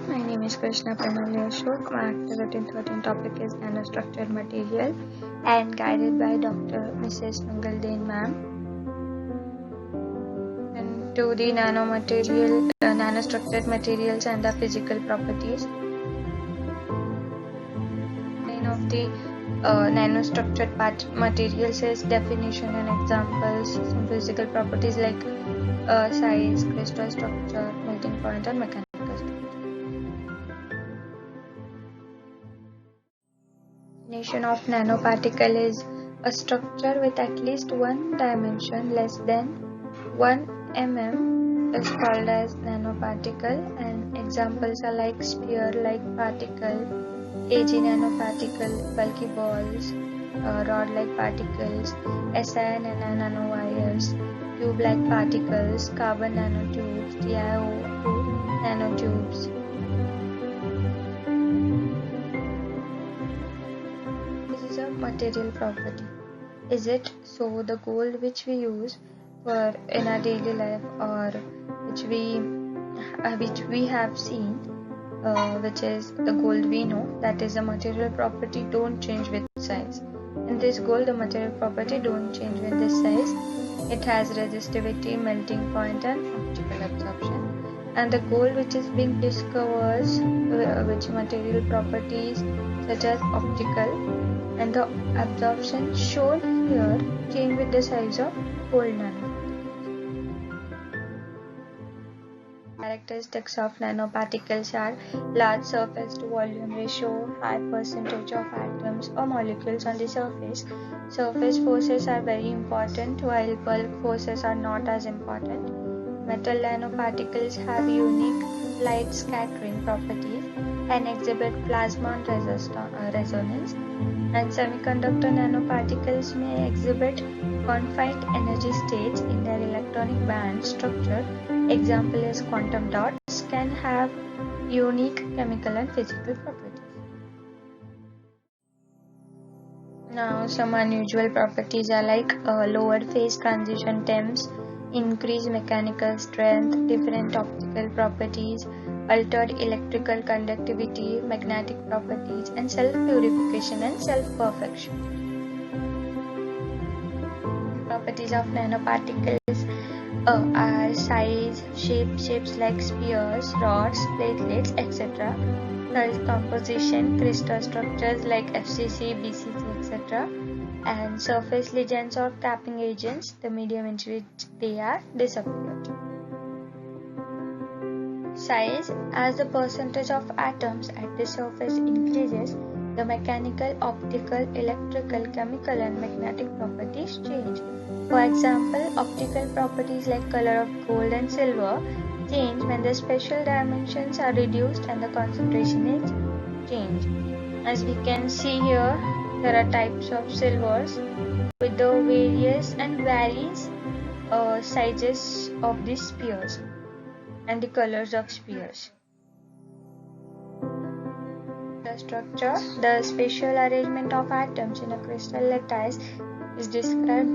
My name is Krishna, Pranali, ashok. My activity 13 topic is nanostructured material and guided by Dr. Mrs. Mangalden ma'am. And to the nanostructured materials and the physical properties. Nine of the nanostructured materials is definition and examples. Some physical properties like size, crystal structure, melting point, and mechanical structure. Definition of nanoparticle is a structure with at least one dimension less than 1 mm is called as nanoparticle, and examples are like sphere-like particle, AG nanoparticle, bulky balls, rod-like particles, SI nanowires, tube-like particles, carbon nanotubes, TiO2 nanotubes. This is a material property. Is it so? The gold which we use for in our daily life, or which we have seen, which is the gold we know, that is a material property, don't change with size. In this gold, the material property don't change with this size. It has resistivity, melting point, and optical absorption. And the gold which is being discovered, which material properties such as optical and the absorption shown here change with the size of gold nanoparticles. Characteristics of nanoparticles are large surface to volume ratio, high percentage of atoms or molecules on the surface. Surface forces are very important, while bulk forces are not as important. Metal nanoparticles have unique light scattering properties and exhibit plasmon resonance, and semiconductor nanoparticles may exhibit confined energy states in their electronic band structure. Example is quantum dots can have unique chemical and physical properties. Now, some unusual properties are like lowered phase transition temps, increased mechanical strength, different optical properties, altered electrical conductivity, magnetic properties, and self-purification and self-perfection. Properties of nanoparticles are size, shapes like spheres, rods, platelets, etc. Size, composition, crystal structures like FCC, BCC, etc. And surface ligands or capping agents, the medium in which they are disappeared. Size, as the percentage of atoms at the surface increases, the mechanical, optical, electrical, chemical and magnetic properties change. For example, optical properties like color of gold and silver change when the special dimensions are reduced and the concentration is changed. As we can see here, there are types of silvers with the various and varies sizes of these spheres and the colors of spheres. The structure, the spatial arrangement of atoms in a crystal lattice is described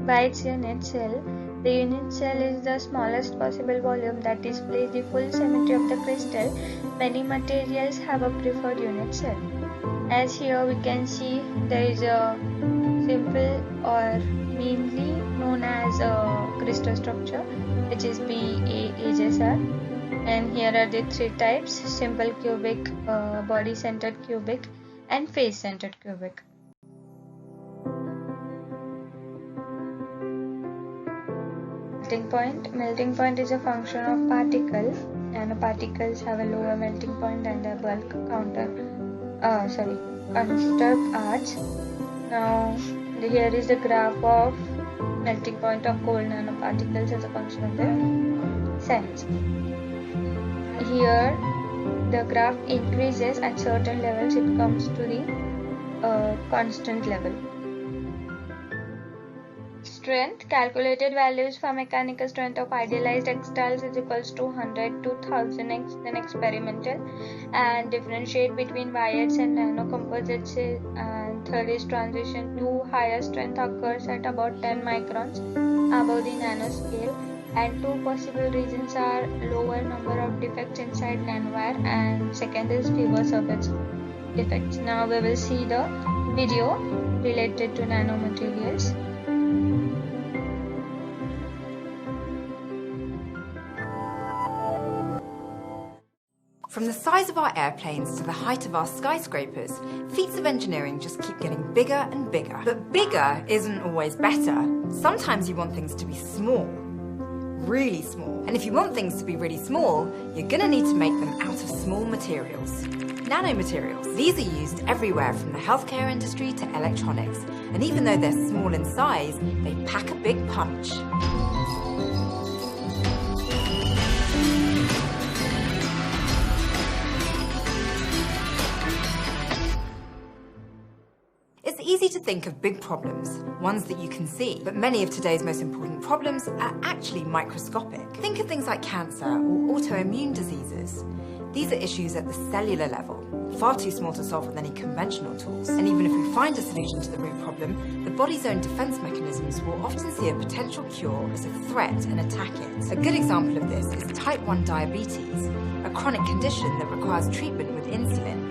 by its unit cell. The unit cell is the smallest possible volume that displays the full symmetry of the crystal. Many materials have a preferred unit cell. As here we can see, there is a simple or mainly known as a crystal structure, which is BAHSR. And here are the three types: simple cubic, body centered cubic, and face centered cubic. Melting point is a function of particle. Nanoparticles have a lower melting point than their bulk counterparts. Now here is the graph of melting point of gold nanoparticles as a function of their size. Here the graph increases at certain levels, it comes to the constant level. Strength, calculated values for mechanical strength of idealized textiles is equals to 100 to 1000x, then experimental, and differentiate between wires and nanocomposites. And third is transition to higher strength occurs at about 10 microns above the nanoscale. And two possible reasons are lower number of defects inside nanowire, and second is fewer surface defects. Now we will see the video related to nanomaterials. From the size of our airplanes to the height of our skyscrapers, feats of engineering just keep getting bigger and bigger. But bigger isn't always better. Sometimes you want things to be small, really small. And if you want things to be really small, you're gonna need to make them out of small materials. Nanomaterials. These are used everywhere from the healthcare industry to electronics. And even though they're small in size, they pack a big punch. It's easy to think of big problems, ones that you can see, but many of today's most important problems are actually microscopic. Think of things like cancer or autoimmune diseases. These are issues at the cellular level, far too small to solve with any conventional tools. And even if we find a solution to the root problem, the body's own defense mechanisms will often see a potential cure as a threat and attack it. A good example of this is type 1 diabetes, a chronic condition that requires treatment with insulin.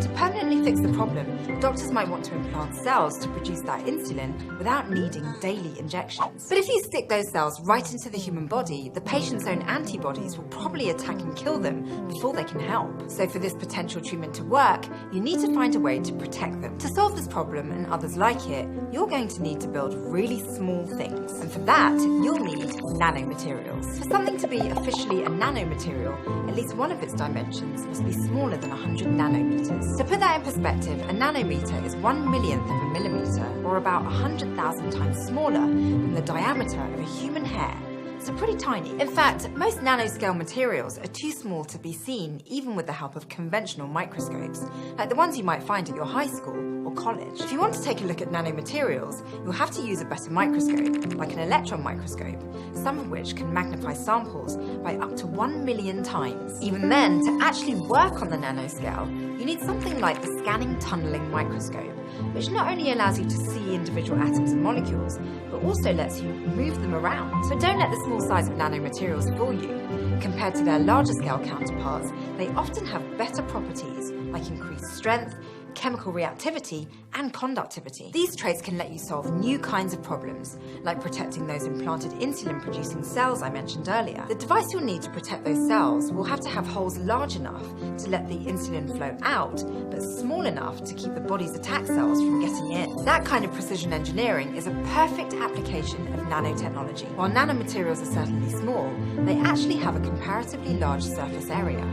To permanently fix the problem, doctors might want to implant cells to produce that insulin without needing daily injections. But if you stick those cells right into the human body, the patient's own antibodies will probably attack and kill them before they can help. So for this potential treatment to work, you need to find a way to protect them. To solve this problem and others like it, you're going to need to build really small things. And for that, you'll need nanomaterials. For something to be officially a nanomaterial, at least one of its dimensions must be smaller than 100 nanometers. To put that in perspective, a nanometer is 1/millionth of a millimeter, or about 100,000 times smaller than the diameter of a human hair. So pretty tiny. In fact, most nanoscale materials are too small to be seen even with the help of conventional microscopes, like the ones you might find at your high school or college. If you want to take a look at nanomaterials, you'll have to use a better microscope, like an electron microscope, some of which can magnify samples by up to 1 million times. Even then, to actually work on the nanoscale, you need something like the scanning tunneling microscope, which not only allows you to see individual atoms and molecules, but also lets you move them around. So don't let the small size of nanomaterials fool you. Compared to their larger scale counterparts, they often have better properties like increased strength, chemical reactivity, and conductivity. These traits can let you solve new kinds of problems, like protecting those implanted insulin-producing cells I mentioned earlier. The device you'll need to protect those cells will have to have holes large enough to let the insulin flow out, but small enough to keep the body's attack cells from getting in. That kind of precision engineering is a perfect application of nanotechnology. While nanomaterials are certainly small, they actually have a comparatively large surface area.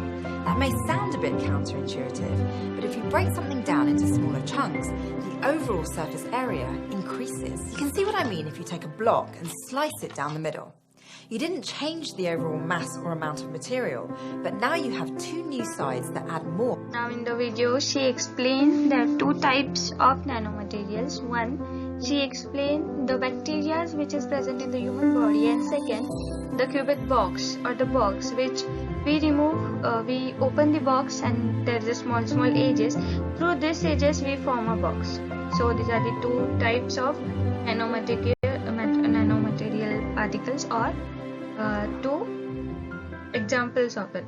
That may sound a bit counterintuitive, but if you break something down into smaller chunks, the overall surface area increases. You can see what I mean if you take a block and slice it down the middle. You didn't change the overall mass or amount of material, but now you have two new sides that add more. Now in the video, she explained there are two types of nanomaterials. One, she explained the bacteria which is present in the human body, and second, the cubic box or the box which we remove, we open the box and there is a small edges. Through these edges we form a box. So these are the two types of nanomaterial particles, or two examples of it.